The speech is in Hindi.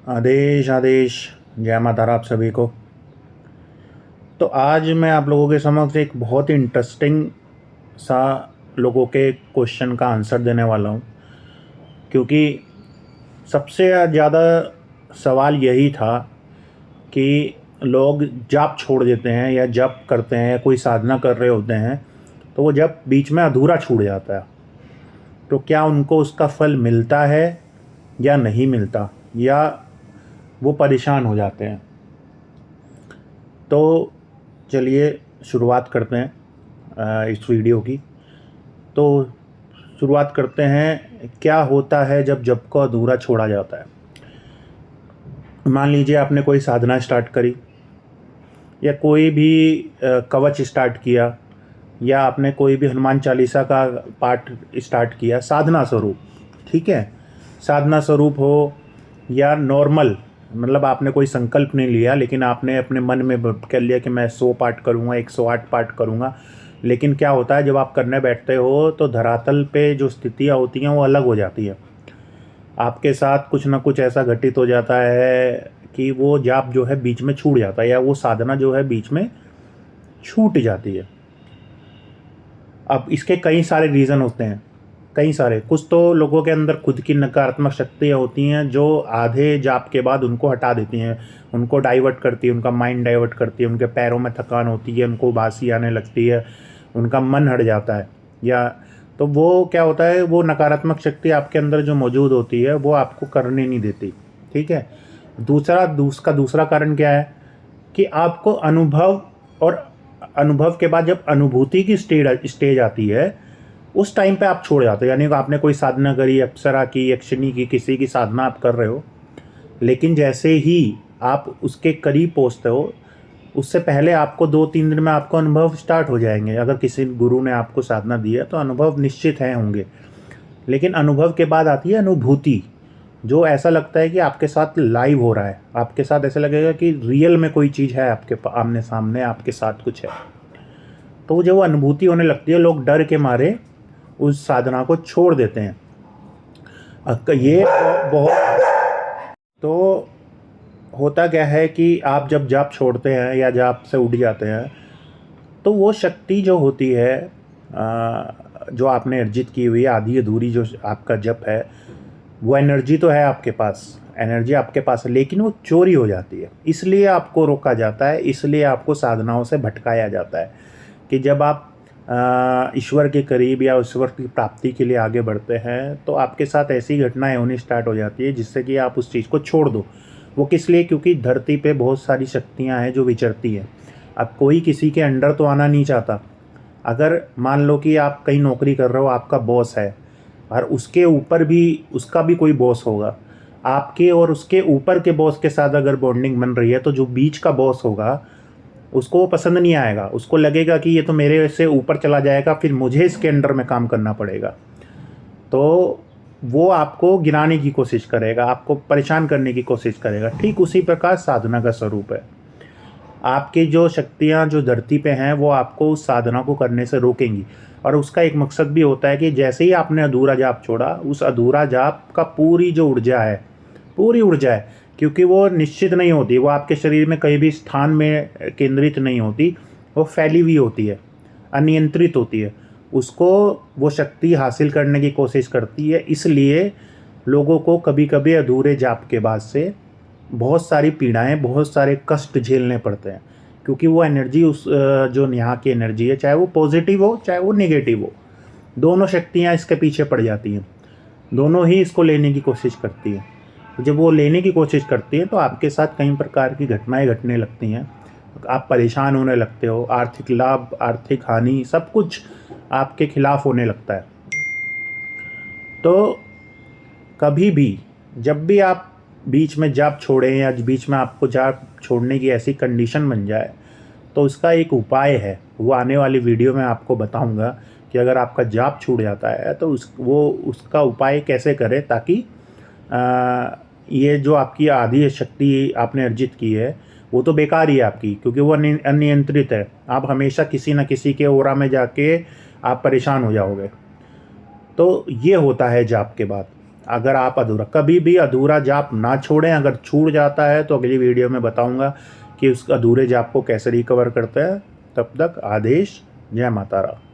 आदेश आदेश। जय माता रा आप सभी को। तो आज मैं आप लोगों के समक्ष एक बहुत ही इंटरेस्टिंग सा लोगों के क्वेश्चन का आंसर देने वाला हूँ, क्योंकि सबसे ज़्यादा सवाल यही था कि लोग जाप छोड़ देते हैं या जप करते हैं, कोई साधना कर रहे होते हैं, तो वो जब बीच में अधूरा छूट जाता है तो क्या उनको उसका फल मिलता है या नहीं मिलता, या वो परेशान हो जाते हैं। तो चलिए शुरुआत करते हैं इस वीडियो की। तो शुरुआत करते हैं, क्या होता है जब जप को अधूरा छोड़ा जाता है। मान लीजिए आपने कोई साधना स्टार्ट करी या कोई भी कवच स्टार्ट किया, या आपने कोई भी हनुमान चालीसा का पाठ स्टार्ट किया साधना स्वरूप, ठीक है। साधना स्वरूप हो या नॉर्मल, मतलब आपने कोई संकल्प नहीं लिया, लेकिन आपने अपने मन में कर लिया कि मैं 100 पाठ करूँगा, 108 पाठ करूँगा। लेकिन क्या होता है जब आप करने बैठते हो तो धरातल पे जो स्थितियाँ होती हैं वो अलग हो जाती हैं। आपके साथ कुछ ना कुछ ऐसा घटित हो जाता है कि वो जाप जो है बीच में छूट जाता है, या वो साधना जो है बीच में छूट जाती है। अब इसके कई सारे रीज़न होते हैं, कई सारे। कुछ तो लोगों के अंदर खुद की नकारात्मक शक्तियाँ होती हैं जो आधे जाप के बाद उनको हटा देती हैं, उनको डाइवर्ट करती है, उनका माइंड डाइवर्ट करती है, उनके पैरों में थकान होती है, उनको उबासी आने लगती है, उनका मन हट जाता है। या तो वो क्या होता है, वो नकारात्मक शक्ति आपके अंदर जो मौजूद होती है वो आपको करने नहीं देती, ठीक है। दूसरा कारण क्या है कि आपको अनुभव, और अनुभव के बाद जब अनुभूति की स्टेज आती है उस टाइम पे आप छोड़ जाते हो। यानी आपने कोई साधना करी, अप्सरा की, यक्षिणी की, किसी की साधना आप कर रहे हो, लेकिन जैसे ही आप उसके करीब पहुँचते हो, उससे पहले आपको 2-3 दिन में आपको अनुभव स्टार्ट हो जाएंगे। अगर किसी गुरु ने आपको साधना दी है तो अनुभव निश्चित है होंगे। लेकिन अनुभव के बाद आती है अनुभूति, जो ऐसा लगता है कि आपके साथ लाइव हो रहा है, आपके साथ ऐसा लगेगा कि रियल में कोई चीज़ है, आपके आमने सामने आपके साथ कुछ है। तो जो अनुभूति होने लगती है, लोग डर के मारे उस साधना को छोड़ देते हैं। ये बहुत तो होता क्या है कि आप जब जाप छोड़ते हैं या जाप से उठ जाते हैं तो वो शक्ति जो होती है जो आपने अर्जित की हुई आधी अधूरी जो आपका जप है, वो एनर्जी तो है आपके पास, एनर्जी आपके पास है, लेकिन वो चोरी हो जाती है। इसलिए आपको रोका जाता है, इसलिए आपको साधनाओं से भटकाया जाता है कि जब आप ईश्वर के करीब या ईश्वर की प्राप्ति के लिए आगे बढ़ते हैं तो आपके साथ ऐसी घटनाएं होनी स्टार्ट हो जाती है जिससे कि आप उस चीज़ को छोड़ दो। वो किस लिए? क्योंकि धरती पे बहुत सारी शक्तियां हैं जो विचरती हैं। अब कोई किसी के अंडर तो आना नहीं चाहता। अगर मान लो कि आप कहीं नौकरी कर रहे हो, आपका बॉस है और उसके ऊपर भी उसका भी कोई बॉस होगा, आपके और उसके ऊपर के बॉस के साथ अगर बॉन्डिंग बन रही है तो जो बीच का बॉस होगा उसको वो पसंद नहीं आएगा। उसको लगेगा कि ये तो मेरे से ऊपर चला जाएगा, फिर मुझे इसके अंडर में काम करना पड़ेगा। तो वो आपको गिराने की कोशिश करेगा, आपको परेशान करने की कोशिश करेगा। ठीक उसी प्रकार साधना का स्वरूप है। आपकी जो शक्तियाँ जो धरती पे हैं वो आपको उस साधना को करने से रोकेंगी, और उसका एक मकसद भी होता है कि जैसे ही आपने अधूरा जाप छोड़ा, उस अधूरा जाप का पूरी जो ऊर्जा है, पूरी ऊर्जा है, क्योंकि वो निश्चित नहीं होती, वो आपके शरीर में कहीं भी स्थान में केंद्रित नहीं होती, वो फैली हुई होती है, अनियंत्रित होती है। उसको वो शक्ति हासिल करने की कोशिश करती है। इसलिए लोगों को कभी कभी अधूरे जाप के बाद से बहुत सारी पीड़ाएं, बहुत सारे कष्ट झेलने पड़ते हैं, क्योंकि वो एनर्जी उस जो यहाँ की एनर्जी है, चाहे वो पॉजिटिव हो चाहे वो नेगेटिव हो, दोनों शक्तियाँ इसके पीछे पड़ जाती हैं, दोनों ही इसको लेने की कोशिश करती हैं। जब वो लेने की कोशिश करती है तो आपके साथ कई प्रकार की घटनाएं घटने लगती हैं। आप परेशान होने लगते हो, आर्थिक लाभ, आर्थिक हानि, सब कुछ आपके खिलाफ होने लगता है। तो कभी भी जब भी आप बीच में जाप छोड़ें या बीच में आपको जाप छोड़ने की ऐसी कंडीशन बन जाए तो उसका एक उपाय है, वो आने वाली वीडियो में आपको बताऊंगा कि अगर आपका जाप छूट जाता है तो उसका उपाय कैसे करें, ताकि ये जो आपकी आधी शक्ति आपने अर्जित की है वो तो बेकार ही है आपकी, क्योंकि वो अनियंत्रित है। आप हमेशा किसी न किसी के ओरा में जाके आप परेशान हो जाओगे। तो ये होता है जाप के बाद। अगर आप कभी भी अधूरा जाप ना छोड़ें। अगर छूट जाता है तो अगली वीडियो में बताऊंगा कि उस अधूरे जाप को कैसे रिकवर करते हैं। तब तक आदेश। जय माता राम।